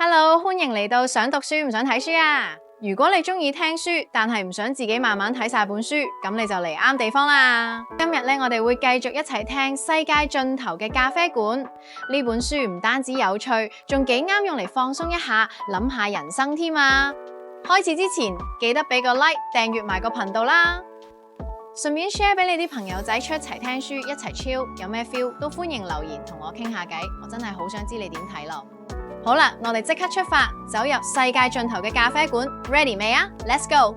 Hello，歡迎嚟到想讀書唔想睇書啊！如果你中意聽書，但係唔想自己慢慢睇晒本書，咁你就嚟啱地方啦！今日咧，我哋會繼續一齊聽《世界盡頭嘅咖啡館》呢本書，唔單止有趣，仲幾啱用嚟放鬆一下，諗下人生添啊！開始之前，記得俾個 like， 訂閱埋個頻道啦！順便 share 俾你啲朋友仔出一齊聽書，一齊 chill， 有咩 feel 都歡迎留言同我傾下偈，我真係好想知你點睇咯！好啦，我哋即刻出發，走入世界盡頭嘅咖啡館 ，ready 未啊 ？Let's go！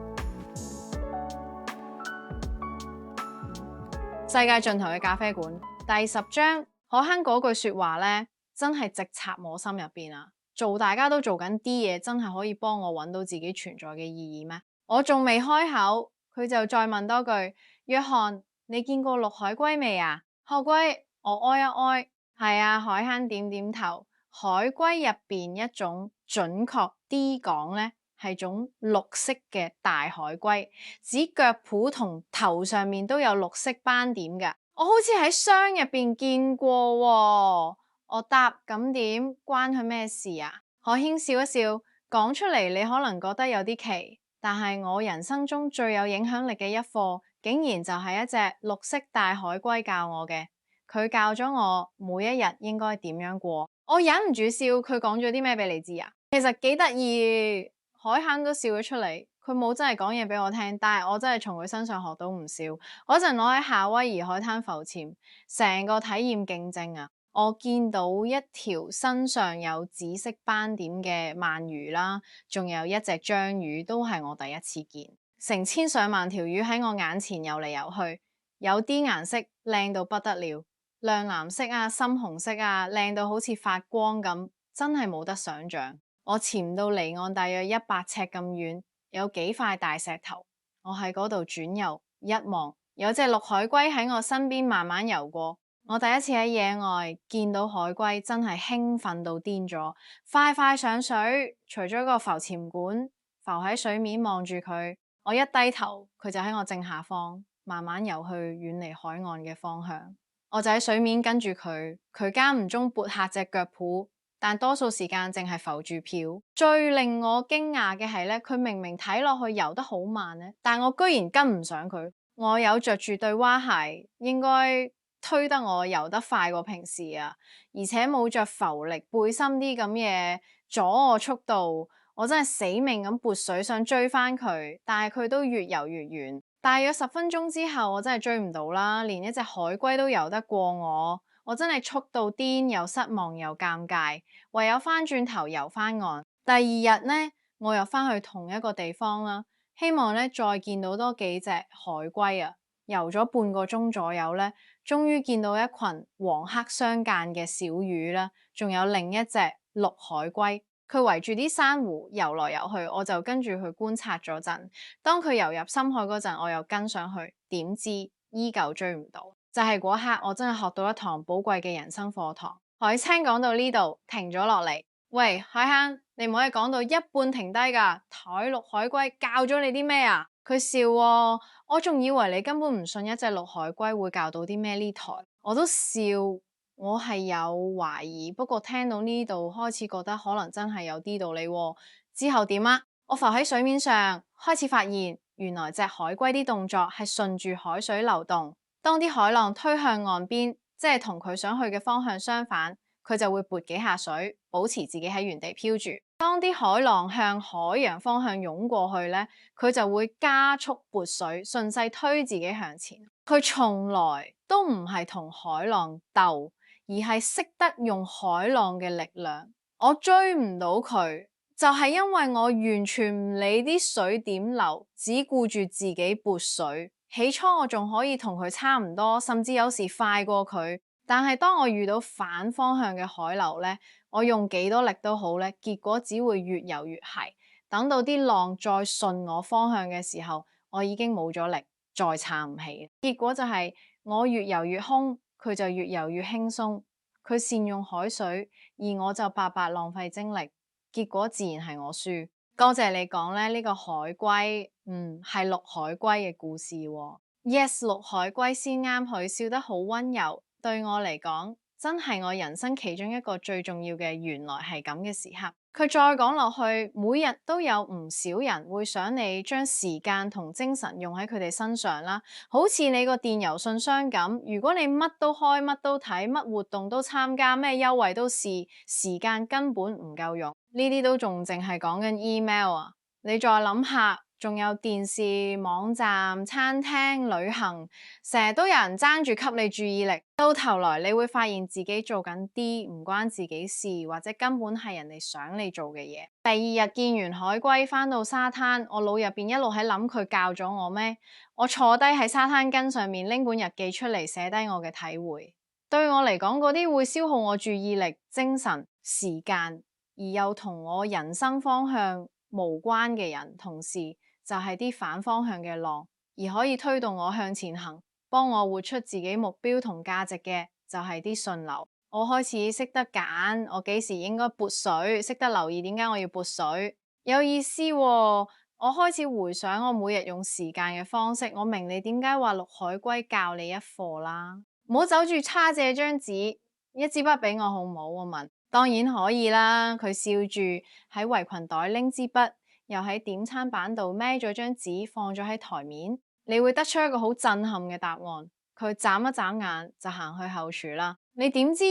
世界盡頭嘅咖啡館第10章，海坑嗰句說話呢，真係直插我心入邊啊！做大家都做緊啲嘢，真係可以幫我揾到自己存在嘅意義咩？我仲未開口，佢就再問多句：約翰，你見過綠海龜未啊？海龜，我哀一哀，係啊，海坑點點頭。海龜入邊一種準確啲講呢，係種綠色嘅大海龜，指腳蹼同頭上面都有綠色斑點嘅。我好似喺箱入邊見過喎。我答咁點關佢咩事啊？海謙笑一笑，講出嚟你可能覺得有啲奇，但係我人生中最有影響力嘅一課，竟然就係一隻綠色大海龜教我嘅。佢教咗我每一日應該點樣過。我忍唔住笑，佢講咗啲咩俾你知啊？其實幾得意，海坑都笑咗出嚟。佢冇真係講嘢俾我聽，但係我真係從佢身上學到唔少。嗰陣我喺夏威夷海灘浮潛，成個體驗勁正啊！我見到一條身上有紫色斑點嘅鰻魚啦，仲有一隻章魚，都係我第一次見。成千上萬條魚喺我眼前游嚟游去，有啲顏色靚到不得了。亮藍色啊，深紅色啊，靚到好似發光咁，真係冇得想象。我潛到離岸大約100尺咁遠，有幾塊大石頭。我喺嗰度轉悠一望，有隻綠海龜喺我身邊慢慢游過。我第一次喺野外見到海龜，真係興奮到癲咗，快快上水，除咗個浮潛管，浮喺水面望住佢。我一低頭，佢就喺我正下方，慢慢游去遠離海岸嘅方向。我就喺水面跟住佢，佢間唔中撥下隻腳蹼，但多數時間淨係浮住漂。最令我驚訝嘅係咧，佢明明睇落去游得好慢咧，但我居然跟唔上佢。我有着住對蛙鞋，應該推得我游得快過平時啊，而且冇着浮力背心啲咁嘢阻我速度。我真係死命咁撥水想追翻佢，但係佢都越游越遠。大約10分鐘之後，我真係追唔到啦，連一隻海龜都游得過我，我真係速到癲，又失望又尷尬，唯有翻轉頭游翻岸。第二日呢，我又翻去同一個地方啦，希望咧再見到多幾隻海龜啊。游咗半個鐘左右咧，終於見到一群黃黑相間嘅小魚啦，仲有另一隻綠海龜。佢圍住啲珊瑚游來游去，我就跟住佢觀察咗陣。當佢游入深海嗰陣，我又跟上去，點知依舊追唔到。就係嗰刻，我真係學到一堂寶貴嘅人生課堂。海青講到呢度，停咗落嚟。喂，海坑，你唔可以講到一半停低㗎。睇綠海龜教咗你啲咩啊？佢笑喎，我仲以為你根本唔信一隻綠海龜會教到啲咩呢台。我都笑。我係有懷疑，不過聽到呢度開始覺得可能真係有啲道理喎。之後點啊？我浮喺水面上，開始發現原來隻海龜啲動作係順住海水流動。當啲海浪推向岸邊，即係同佢想去嘅方向相反，佢就會撥幾下水，保持自己喺原地漂住。當啲海浪向海洋方向湧過去呢，佢就會加速撥水，順勢推自己向前。佢從來都唔係同海浪鬥，而係識得用海浪嘅力量。我追唔到佢，就係因為我完全唔理啲水點流，只顧住自己撥水。起初我仲可以同佢差唔多，甚至有時快過佢。但係當我遇到反方向嘅海流呢，我用幾多力都好呢，結果只會越游越係。等到啲浪再順我方向嘅時候，我已經冇咗力，再撐唔起。結果就係我越游越兇，佢就越游越輕鬆。佢善用海水，而我就白白浪費精力，結果自然係我輸。多謝你講咧，呢個海龜，係綠海龜嘅故事喎。Yes， 綠海龜先啱佢，笑得好溫柔。對我嚟講，真係我人生其中一個最重要嘅原來係咁嘅時刻。佢再講落去，每日都有唔少人會想你將時間同精神用喺佢哋身上啦，好似你個電郵信箱咁。如果你乜都開、乜都睇、乜活動都參加、咩優惠都試，時間根本唔夠用。呢啲都仲淨係講緊 email 啊！你再諗下，仲有電視、網站、餐廳、旅行，成日都有人爭住給你注意力，到頭來你會發現自己做緊啲唔關自己事，或者根本係人哋想你做嘅嘢。第二日見完海龜，返到沙灘，我腦入邊一路喺諗佢教咗我咩？我坐低喺沙灘巾上面拎本日記出嚟寫低我嘅體會。對我嚟講，嗰啲會消耗我注意力、精神、時間，而又同我人生方向無關嘅人同事，就係啲反方向嘅浪，而可以推動我向前行，幫我活出自己目標同價值嘅，就係啲順流。我開始識得揀，我幾時應該撥水，識得留意點解我要撥水，有意思喎。我開始回想我每日用時間嘅方式，我明你點解話陸海龜教你一課啦。唔好走住叉借張紙，一支筆俾我好唔好？我問。當然可以啦，佢笑住喺圍裙袋拎支筆，又喺點餐板度孭咗張紙放咗喺台面。你會得出一個好震撼嘅答案。佢眨一眨眼就行去後廚啦。你點知？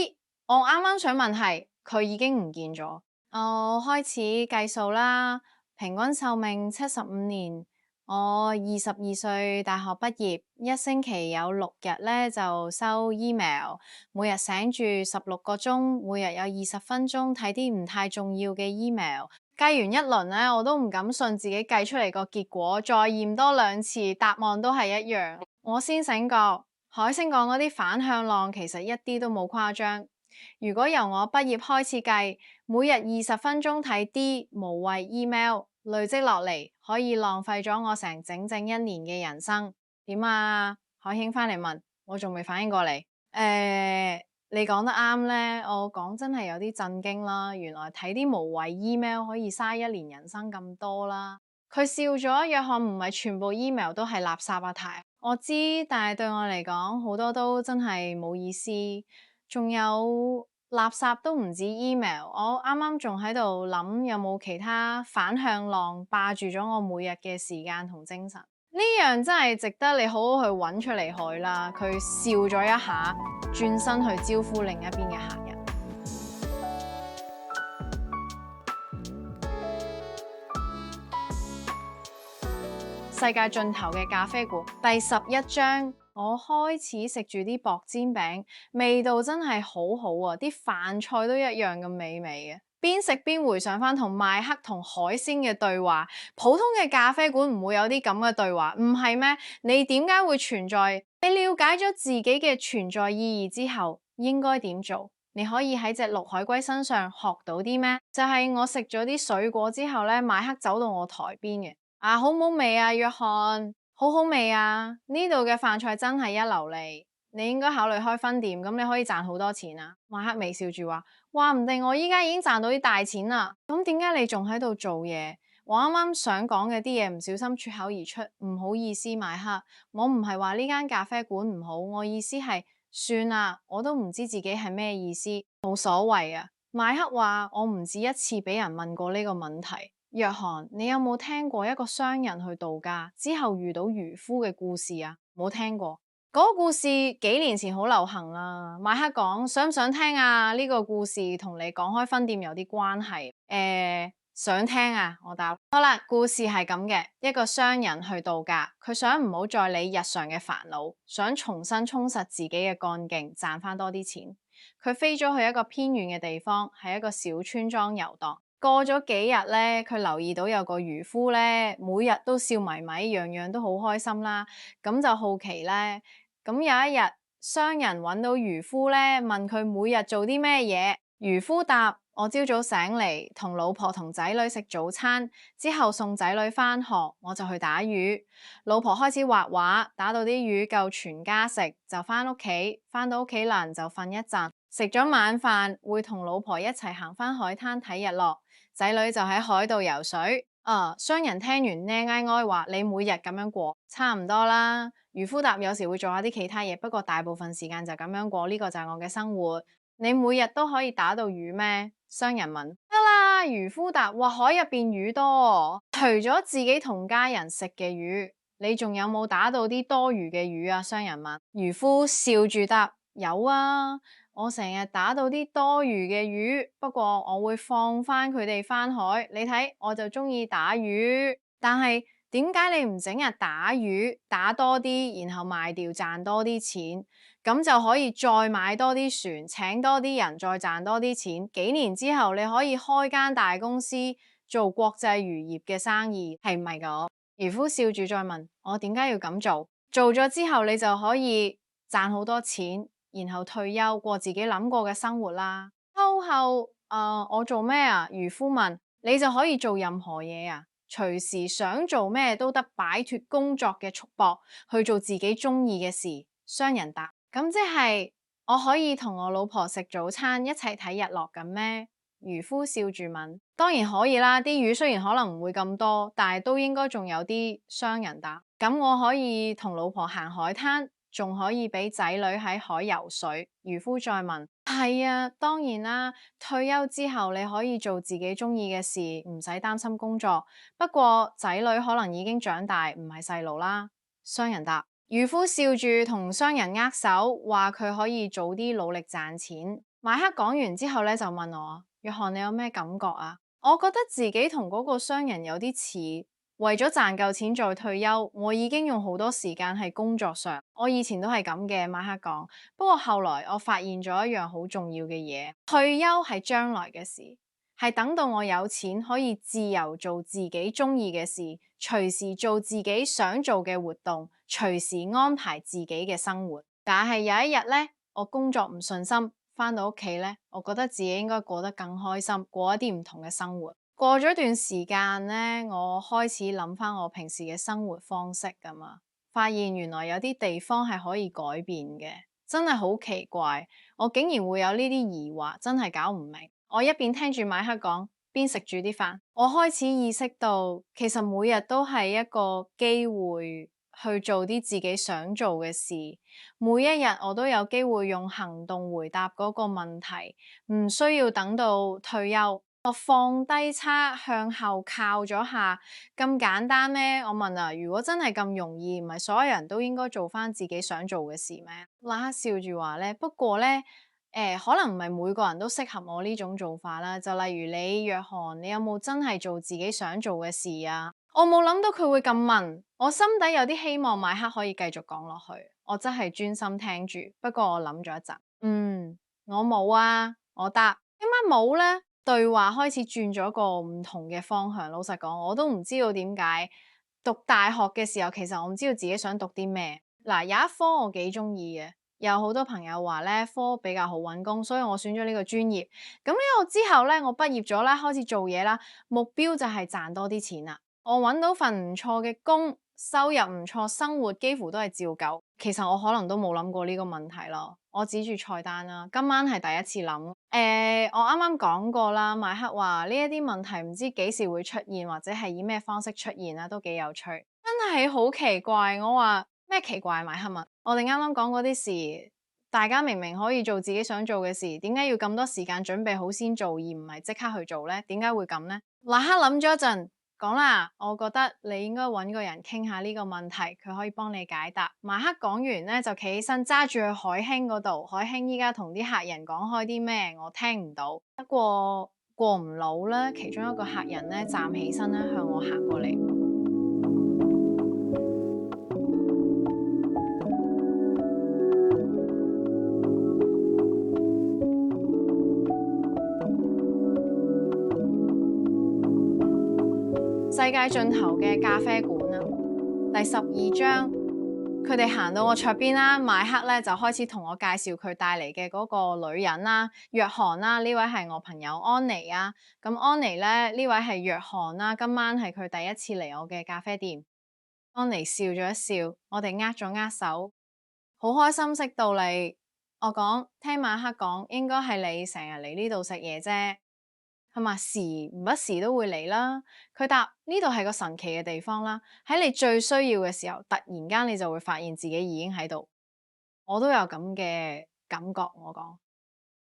我啱啱想問係，佢已經唔見咗。我開始計數啦，平均壽命75年。我22歲，大學畢業，一星期有6日咧就收 email， 每日醒住16個鐘，每日有20分鐘睇啲唔太重要嘅 email。計完一輪咧，我都唔敢信自己計出嚟個結果，再驗多2次，答案都係一樣。我先醒覺，海星講嗰啲反向浪其實一啲都冇誇張。如果由我畢業開始計，每日20分鐘睇啲無謂 email，累積落嚟可以浪費咗我成整整1年嘅人生。點啊？海興返嚟問，我仲未反應過嚟。你講得啱呢，我講真係有啲震驚啦。原來睇啲無謂 email 可以嘥1年人生咁多啦。佢笑咗，約翰唔係全部 email 都係垃圾啊，太。我知，但係對我嚟講，好多都真係冇意思。仲有垃圾都唔止 email， 我啱啱仲喺度諗有冇其他反向浪霸住咗我每日嘅時間同精神。呢樣真係值得你好好去揾出嚟佢啦。佢笑咗一下，轉身去招呼另一邊嘅客人。世界盡頭嘅咖啡館第11章。我開始食住啲薄煎餅，味道真係好好啊！啲飯菜都一樣咁美味嘅。邊食邊回想翻同麥克同海鮮嘅對話。普通嘅咖啡館唔會有啲咁嘅對話，唔係咩？你點解會存在？你了解咗自己嘅存在意義之後，應該點做？你可以喺隻陸海龜身上學到啲咩？就係我食咗啲水果之後咧，麥克走到我台邊嘅。啊，好唔好味啊，約翰？好好味啊！呢度嘅飯菜真係一流嚟，你應該考慮開分店，咁你可以賺好多錢啊！麥克微笑住話：話唔定我依家已經賺到啲大錢啦！咁點解你仲喺度做嘢？我啱啱想講嘅啲嘢唔小心脫口而出，唔好意思，麥克，我唔係話呢間咖啡館唔好，我意思係算啦，我都唔知自己係咩意思，冇所謂啊！麥克話：我唔止一次俾人問過呢個問題。約翰，你有冇聽過一個商人去度假之後遇到漁夫嘅故事啊？冇聽過。嗰個故事幾年前好流行啦。麥克講，想唔想聽啊？呢個故事同你講開分店有啲關係。想聽啊？我答。好啦，故事係咁嘅，一個商人去度假，佢想唔好再理日常嘅煩惱，想重新充實自己嘅幹勁，賺翻多啲錢。佢飛咗去一個偏遠嘅地方，喺一個小村莊遊蕩。過咗幾日咧，佢留意到有個漁夫咧，每日都笑眯眯，樣樣都好開心啦。咁就好奇咧，咁有一日，商人揾到漁夫咧，問佢每日做啲咩嘢。漁夫答：我朝早醒嚟，同老婆同仔女食早餐，之後送仔女返學，我就去打魚。老婆開始畫畫，打到啲魚夠全家食，就返屋企。返到屋企難就瞓一陣，食咗晚飯會同老婆一齊行返海灘睇日落。仔女就喺海度游水，商人聽完呢哀哀話，你每日咁樣過，差唔多啦。漁夫答有時會做下啲其他嘢，不過大部分時間就咁樣過，呢個就係我嘅生活。你每日都可以打到魚咩？商人問。得啦，漁夫答，哇，海入邊魚多，除咗自己同家人食嘅魚，你仲有冇打到啲多餘嘅魚啊？商人問。漁夫笑住答，有啊。我成日打到啲多餘嘅魚，不過我會放翻佢哋返海。你睇，我就中意打魚。但係點解你唔整日打魚，打多啲，然後賣掉賺多啲錢，咁就可以再買多啲船，請多啲人，再賺多啲錢。幾年之後，你可以開間大公司做國際漁業嘅生意，係唔係咁？漁夫笑住再問：我點解要咁做？做咗之後，你就可以賺好多錢。然後退休過自己諗過嘅生活啦。後，我做咩啊？漁夫問。你就可以做任何嘢啊，隨時想做咩都得，擺脫工作嘅束縛，去做自己中意嘅事。商人答。咁即係我可以同我老婆食早餐，一齊睇日落咁咩？漁夫笑住問。當然可以啦，啲魚雖然可能唔會咁多，但係都應該仲有啲。商人答。咁我可以同老婆行海灘，仲可以俾仔女喺海游水。漁夫再問。係啊，當然啦，退休之後你可以做自己中意嘅事，唔使擔心工作。不過仔女可能已經長大，唔係細路啦。商人答。漁夫笑住同商人握手，話佢可以早啲努力賺錢。馬克講完之後咧，就問我：約翰，你有咩感覺啊？我覺得自己同嗰個商人有啲似。為咗賺夠錢再退休，我已經用好多時間喺工作上。我以前都係咁嘅，馬克講。不過後來我發現咗一樣好重要嘅嘢，退休係將來嘅事，係等到我有錢可以自由做自己中意嘅事，隨時做自己想做嘅活動，隨時安排自己嘅生活。但係有一日呢，我工作唔順心，返到屋企呢，我覺得自己應該過得更開心，過一啲唔同嘅生活。過咗一段時間呢，我開始諗返我平時嘅生活方式㗎嘛，發現原來有啲地方係可以改變嘅，真係好奇怪。我竟然會有呢啲疑惑，真係搞唔明。我一邊聽住馬克講，邊食住啲飯，我開始意識到，其實每日都係一個機會去做啲自己想做嘅事。每一日我都有機會用行動回答嗰個問題，唔需要等到退休。我放低叉向後靠咗下，咁簡單咩？我問啊，如果真係咁容易，唔係所有人都應該做返自己想做嘅事咩？拉克笑住話咧，不過咧，可能唔係每個人都適合我呢種做法啦。就例如你，約翰，你有冇真係做自己想做嘅事啊？我冇諗到佢會咁問，我心底有啲希望馬克可以繼續講落去。我真係專心聽住，不過我諗咗一陣，我冇啊，我答。點解冇咧？對話開始轉咗個唔同嘅方向。老實講，我都唔知道點解。讀大學嘅時候，其實我唔知道自己想讀啲咩。嗱，有一科我幾中意嘅，有好多朋友話呢科比較好揾工，所以我選咗呢個專業。咁呢個之後呢，我畢業咗啦，開始做嘢啦，目標就係賺多啲錢啦。我揾到份唔錯嘅工，收入唔錯，生活幾乎都係照舊。其實我可能都冇諗過呢個問題咯。我指住菜單啦，今晚係第一次諗。我啱啱講過啦，馬克話呢一啲問題唔知幾時會出現，或者係以咩方式出現啦，都幾有趣。真係好奇怪，我話咩奇怪？馬克問我哋啱啱講嗰啲事，大家明明可以做自己想做嘅事，點解要咁多時間準備好先做，而唔係即刻去做呢？點解會咁呢？馬克諗咗一陣。講啦，我覺得你應該揾個人傾下呢個問題，佢可以幫你解答。馬克講完呢，就企起身揸住去海興嗰度。海興依家同啲客人講開啲咩，我聽唔到。不過過唔老啦，其中一個客人呢，站起身咧向我行過嚟。世界盡頭嘅咖啡館啊，第12章，佢哋行到我桌邊啦，馬克咧就開始同我介紹佢帶嚟嘅嗰個女人啦，約翰啦，呢位係我朋友安妮啊。咁安妮咧，呢位係約翰啦，今晚係佢第一次嚟我嘅咖啡店。安妮笑咗一笑，我哋握咗握手，好開心識到你。我講，聽馬克講，應該係你成日嚟呢度食嘢啫。係咪時唔不時都會嚟啦？佢答呢度係個神奇嘅地方啦，喺你最需要嘅時候，突然間你就會發現自己已經喺度。我都有咁嘅感覺，我講。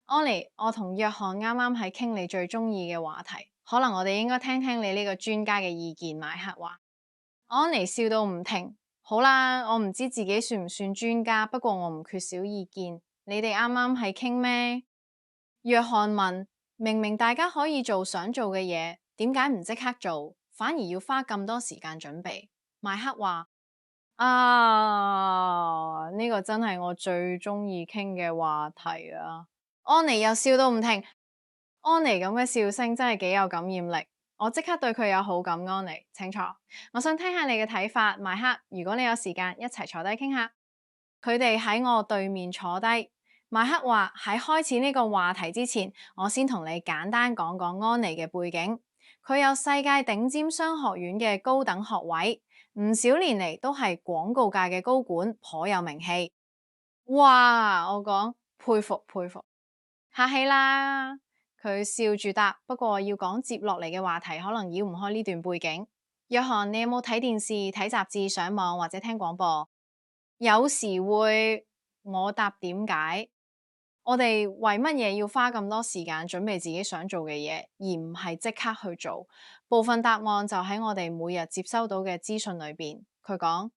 安妮，我同約翰啱啱喺傾你最中意嘅話題，可能我哋應該聽聽你呢個專家嘅意見。邁克話。安妮笑到唔停。好啦，我唔知自己算唔算專家，不過我唔缺少意見。你哋啱啱係傾咩？約翰問。明明大家可以做想做嘅嘢，點解唔即刻做，反而要花咁多時間準備？邁克話。啊，呢個真係我最中意傾嘅話題啊！安妮又笑到唔停。安妮咁嘅笑聲真係幾有感染力，我即刻對佢有好感。安妮，請坐。我想聽下你嘅睇法，邁克。如果你有時間，一齊坐低傾下。佢哋喺我對面坐低。邁克話，喺開始呢個話題之前，我先同你簡單講講安妮嘅背景。佢有世界頂尖商學院嘅高等學位，唔少年嚟都係廣告界嘅高管，頗有名氣。哇！我講佩服佩服。客氣啦。佢笑住答。不過要講接落嚟嘅話題，可能繞唔開呢段背景。約翰，你有冇睇電視、睇雜誌、上網或者聽廣播？有時會。我答。點解？我哋為乜嘢要花咁多時間準備自己想做嘅嘢，而唔係即刻去做？部分答案就喺我哋每日接收到嘅資訊裏邊。佢講，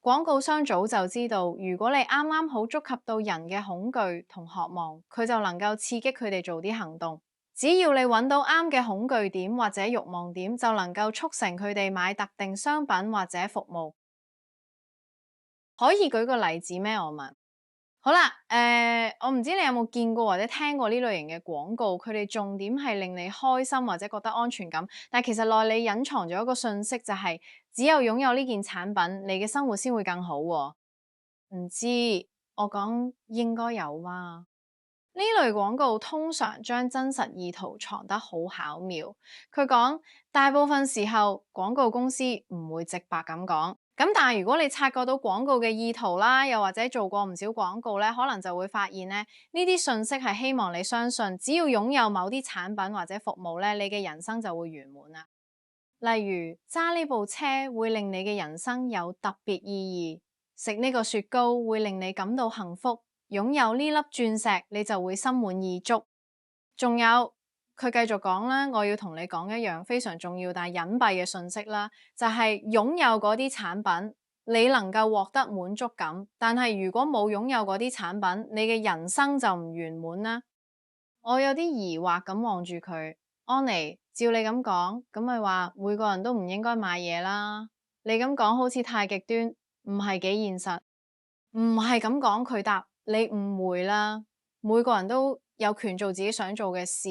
廣告商早就知道，如果你啱啱好觸及到人嘅恐懼同渴望，佢就能夠刺激佢哋做啲行動。只要你揾到啱嘅恐懼點或者慾望點，就能夠促成佢哋買特定商品或者服務。可以舉個例子咩？我問。好啦，我唔知你有冇見過或者聽過呢類型嘅廣告，佢哋重點係令你開心或者覺得安全感，但其實內裏隱藏咗一個訊息，就係只有擁有呢件產品，你嘅生活先會更好喎。唔知，我講應該有啊。呢類廣告通常將真實意圖藏得好巧妙。佢講，大部分時候廣告公司唔會直白咁講。咁但係如果你察覺到廣告嘅意圖啦，又或者做過唔少廣告咧，可能就會發現咧，呢啲信息係希望你相信，只要擁有某啲產品或者服務咧，你嘅人生就會圓滿啦。例如揸呢部車會令你嘅人生有特別意義，食呢個雪糕會令你感到幸福，擁有呢粒鑽石你就會心滿意足。仲有。佢繼續講啦，我要同你講一樣非常重要但係隱蔽嘅信息啦，就係擁有嗰啲產品，你能夠獲得滿足感，但係如果冇擁有嗰啲產品，你嘅人生就唔圓滿啦。我有啲疑惑咁望住佢。安妮，照你咁講，咁咪話每個人都唔應該買嘢啦？你咁講好似太極端，唔係幾現實。唔係咁講，佢答。你誤會啦，每個人都有權做自己想做嘅事。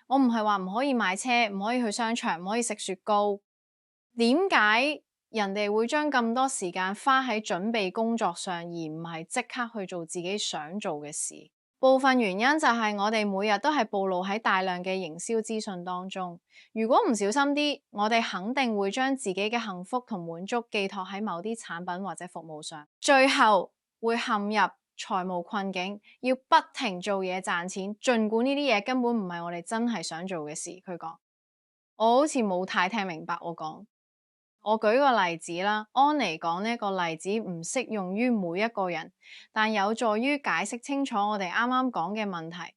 我唔係話唔可以買車，唔可以去商場，唔可以食雪糕。點解人哋會將咁多時間花喺準備工作上，而唔係即刻去做自己想做嘅事？部分原因就係我哋每日都係暴露喺大量嘅營銷資訊當中。如果唔小心啲，我哋肯定會將自己嘅幸福同滿足寄託喺某啲產品或者服務上，最後會陷入財務困境，要不停做嘢賺錢，盡管呢啲嘢根本唔係我哋真係想做嘅事。佢講，我好似冇太聽明白我講。我舉個例子啦，安妮講呢個例子唔適用於每一個人，但有助於解釋清楚我哋啱啱講嘅問題。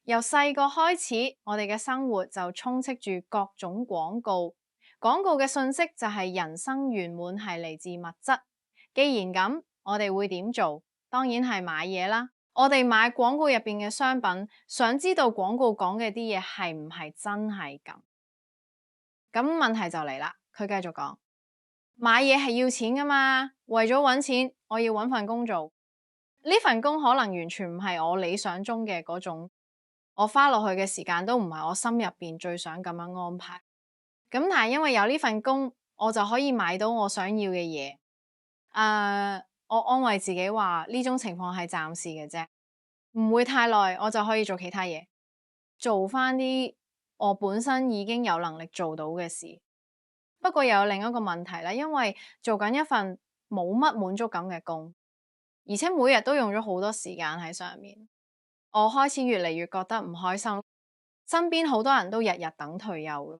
由細個開始，我哋嘅生活就充斥住各種廣告，廣告嘅信息就係人生圓滿係嚟自物質。既然咁，我哋會點做？當然係買嘢啦。我哋買廣告入邊嘅商品，想知道廣告講嘅啲嘢係唔係真係咁。咁問題就嚟啦，佢繼續講，買嘢係要錢噶嘛，為咗揾錢，我要揾份工做。呢份工可能完全唔係我理想中嘅嗰種，我花落去嘅時間都唔係我心入邊最想咁樣安排。咁但係因為有呢份工，我就可以買到我想要嘅嘢。我安慰自己話呢種情況係暫時嘅啫，唔會太耐，我就可以做其他嘢，做翻啲我本身已經有能力做到嘅事。不過又有另一個問題啦，因為做緊一份冇乜滿足感嘅工，而且每日都用咗好多時間喺上面，我開始越嚟越覺得唔開心。身邊好多人都日日等退休，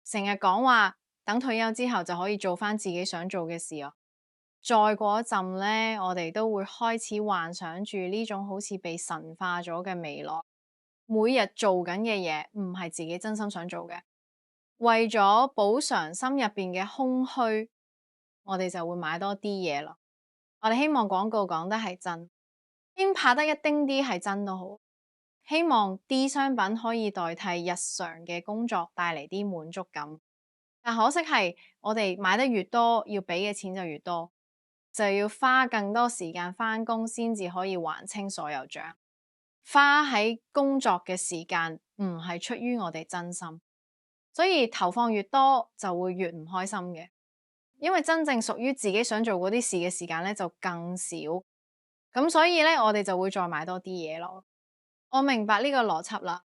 成日講話等退休之後就可以做翻自己想做嘅事啊。再過一陣呢，我哋都會開始幻想住呢種好似被神化咗嘅未來，每日做緊嘅嘢唔係自己真心想做嘅，為咗補償心入邊嘅空虛，我哋就會買多啲嘢咯。我哋希望廣告講得係真，兼拍得一丁啲係真都好。希望啲商品可以代替日常嘅工作，帶嚟啲滿足感。但可惜係，我哋買得越多，要俾嘅錢就越多，就要花更多時間返工先至可以還清所有賬。花喺工作嘅時間唔係出於我哋真心，所以投放越多就會越唔開心嘅。因為真正屬於自己想做嗰啲事嘅時間咧就更少，咁所以咧我哋就會再買多啲嘢咯。我明白呢個邏輯啦，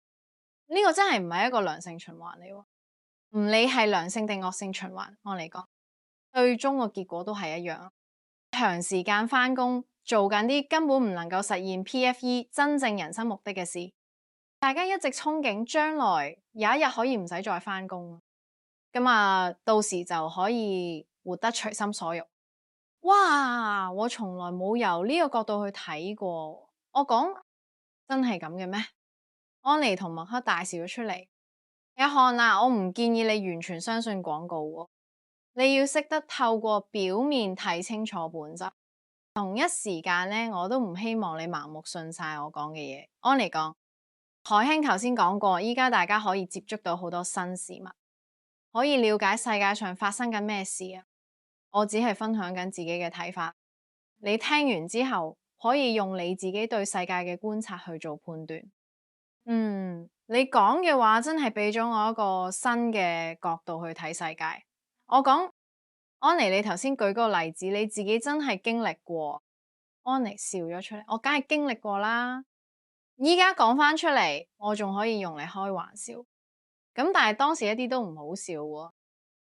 呢個真係唔係一個良性循環嚟喎。唔理係良性定惡性循環，我嚟講，最終個結果都係一樣。長時間返工，做緊啲根本唔能夠實現 PFE 真正人生目的嘅事。大家一直憧憬將來有一日可以唔使再返工，咁啊到時就可以活得隨心所欲。哇！我從來冇由呢個角度去睇過。我講真係咁嘅咩？安妮同麥克大笑咗出嚟。約翰啊，我唔建議你完全相信廣告喎，你要識得透過表面睇清楚本質。同一時間呢，我都唔希望你盲目信晒我講嘅嘢。安妮講，海兄頭先講過，依家大家可以接觸到好多新事物，可以了解世界上發生緊咩事啊。我只係分享緊自己嘅睇法，你聽完之後可以用你自己對世界嘅觀察去做判斷。你講嘅話真係俾咗我一個新嘅角度去睇世界。我講，安妮，你頭先舉嗰個例子，你自己真係經歷過。安妮笑咗出嚟，我梗係經歷過啦。依家講翻出嚟，我仲可以用嚟開玩笑。咁但係當時一啲都唔好笑喎。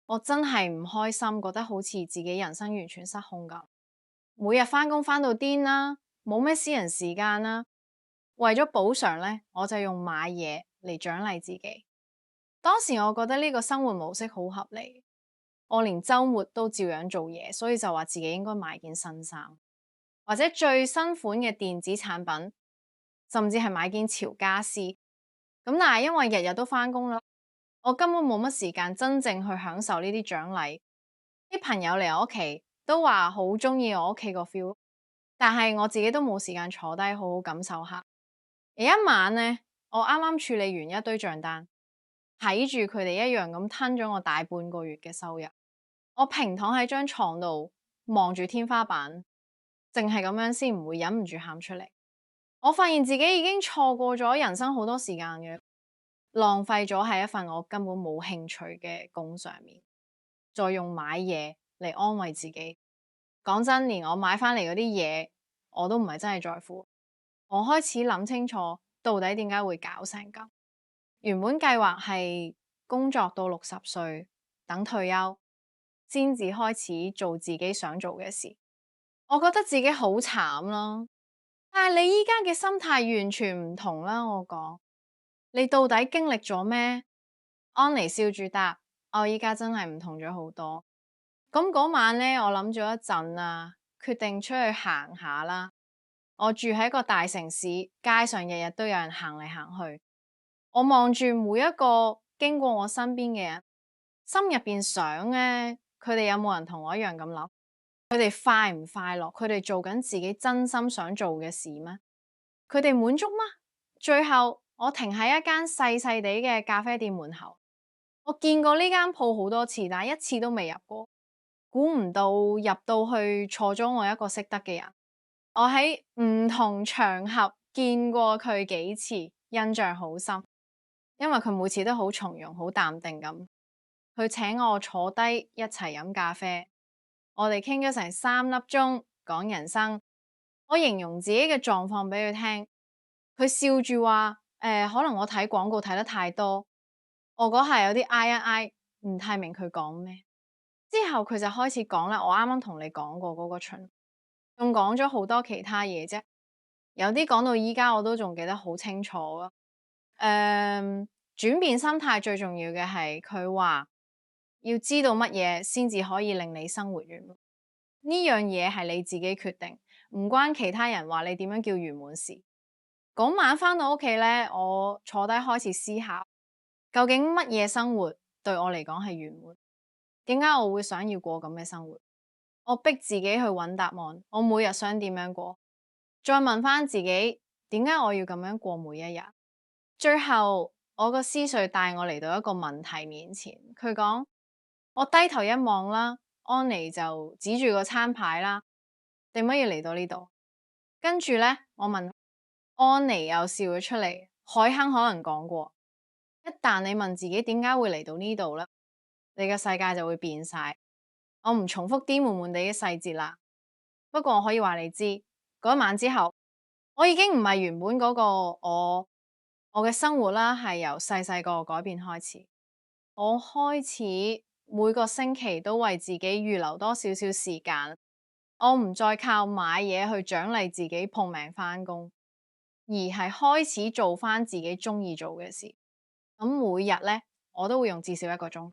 我真係唔開心，覺得好似自己人生完全失控咁。每日翻工翻到癲啦，冇咩私人時間啦。為咗補償呢，我就用買嘢嚟獎勵自己。當時我覺得呢個生活模式好合理，我連週末都照樣做嘢，所以就話自己應該買件新衫，或者最新款嘅電子產品，甚至係買件潮家私。咁但係因為日日都翻工啦，我根本冇乜時間真正去享受呢啲獎勵。啲朋友嚟我屋企都話好中意我屋企個 feel，但係我自己都冇時間坐低好好感受下。有一晚呢，我啱啱處理完一堆賬單，睇住佢哋一樣咁吞咗我大半個月嘅收入，我平躺喺張床度望住天花板，淨係咁樣先唔會忍唔住喊出嚟。我發現自己已經錯過咗人生好多時間嘅，浪費咗喺一份我根本冇興趣嘅工上面，再用買嘢嚟安慰自己。講真，連我買翻嚟嗰啲嘢，我都唔係真係在乎。我開始諗清楚，到底點解會搞成咁？原本計劃係工作到60歲，等退休，先至開始做自己想做嘅事。我覺得自己好慘咯，但係你依家嘅心態完全唔同啦。我講，你到底經歷咗咩？安妮笑住答：我依家真係唔同咗好多。咁嗰晚呢，我諗咗一陣啊，決定出去行下啦。我住喺個大城市，街上日日都有人行嚟行去。我望住每一個經過我身邊嘅人，心入邊想呢，佢哋有冇人同我一樣咁諗？佢哋快唔快樂？佢哋做緊自己真心想做嘅事咩？佢哋滿足嗎？最後我停喺一間細細地嘅咖啡店門口，我見過呢間鋪好多次，但係一次都未入過。估唔到入到去坐咗我一個識得嘅人。我喺唔同場合見過佢幾次，印象好深，因為佢每次都好從容、好淡定咁。佢請我坐低一齊飲咖啡，我哋傾咗成3粒鐘，講人生。我形容自己嘅狀況俾佢聽，佢笑住話：可能我睇廣告睇得太多，我嗰下有啲嗌一嗌，唔太明佢講咩。之後佢就開始講啦，我啱啱同你講過嗰個循。仲講咗好多其他嘢啫，有啲講到依家我都仲記得好清楚啊。轉變心態最重要嘅係佢話要知道乜嘢先至可以令你生活圓滿。呢樣嘢係你自己決定，唔關其他人話你點樣叫圓滿事。嗰晚返到屋企呢，我坐低開始思考，究竟乜嘢生活對我嚟講係圓滿？點解我會想要過咁嘅生活？我逼自己去揾答案，我每日想點樣過？再問翻自己，點解我要咁樣過每一日？最後我個思緒帶我嚟到一個問題面前，佢講：我低頭一望啦，安妮就指住個餐牌啦，點解要嚟到呢度？跟住呢，我問安妮又笑咗出嚟。海亨可能講過，一旦你問自己點解會嚟到呢度呢，你嘅世界就會變晒。我唔重複啲悶悶地嘅細節啦，不過我可以話你知，嗰一晚之後，我已經唔係原本嗰個我嘅生活啦，係由細細個改變開始。我開始每個星期都為自己預留多少少時間，我唔再靠買嘢去獎勵自己碰命返工，而係開始做返自己鍾意做嘅事。咁每日呢，我都會用至少1個鐘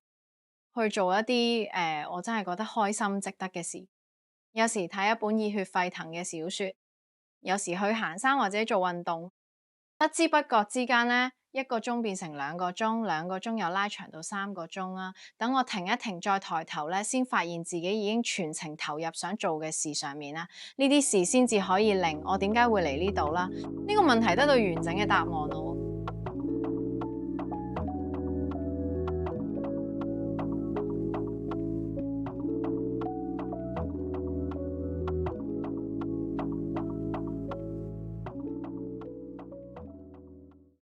去做一啲我真係覺得開心值得嘅事。有時睇一本熱血沸騰嘅小說，有時去行山或者做運動，不知不覺之間呢，1個鐘變成2個鐘，2個鐘又拉長到3個鐘啦。等我停一停再抬頭呢，先發現自己已經全程投入想做嘅事上面啦。呢啲事先至可以令我點解會嚟呢度啦？呢個問題得到完整嘅答案咯。